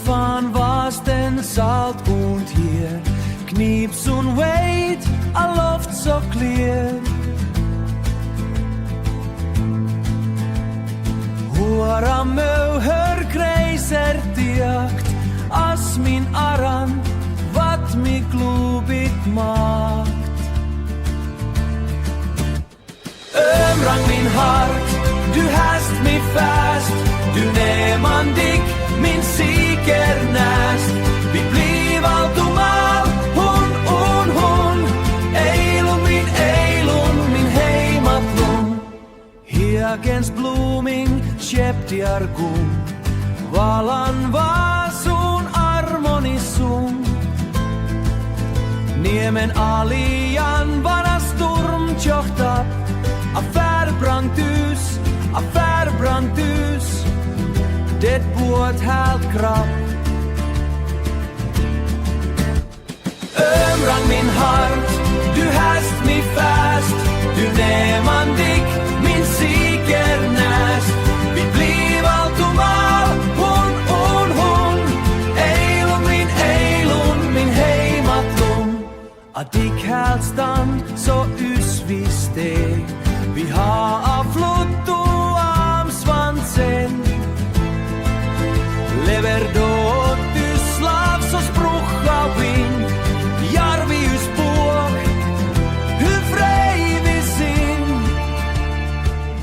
fahren was denn salt und hier knieps und wait, a luft so clear. Huora möyhör kreiser tiakt, as min aran, wat mi klubit maakt. Ömrang min hart, du hast mi fast, du neman dig, min siker näst. Vi bliv allt mal, hon, Eilun, min heimatlun. Hiagens blooming, Skeptiar kum, valan vasun armoni sun. Niemen alian vana sturm tjohtab, affär brann tus, det bort helt krapp. Ömrang min hart, du hast mi fast, du neman dig, min siker näst. Vi bliv allt mal, hon, Eilun, min heimatlun. A dig helt stand, så usvis det. Vi har av flott och armsvansen. Lever då du slavs och sprucha vind. Jarvius båg, hur frej vi sin.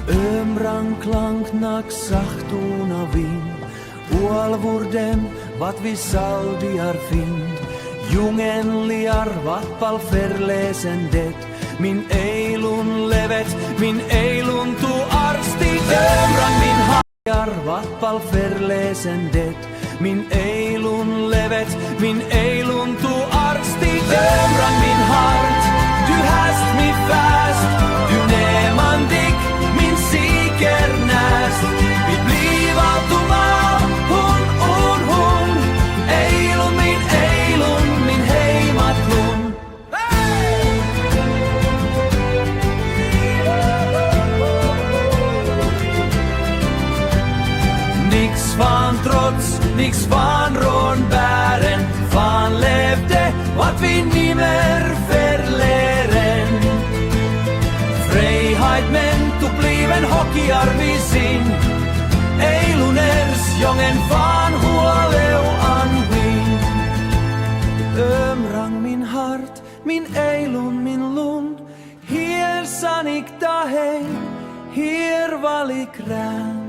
Ömrang klank nack sachtuna vind. Ualvur dem, vad vi saldiar find. Jungen liar, vad pal förlesen det. Min Eilun levet, min Eilun tu arsti. Ömrang min hajar, vad pal förlesen det. Min Eilun levet, min Eilun tu arsti. Ömrang min hart, du hast mi fast, du neman dig, min siker näst. Vi bliv allt mal, hon, Eilun, min heimatlun. Nix van rånbären, fan levde, vad vi nimmer förlären. Freiheit men tu bliven hockeyar vi sin. Eiluners jongen fan huoleu anvin. Ömrang min hart, min Eilun, min lund. Hier sanik dahe, hier valik rään.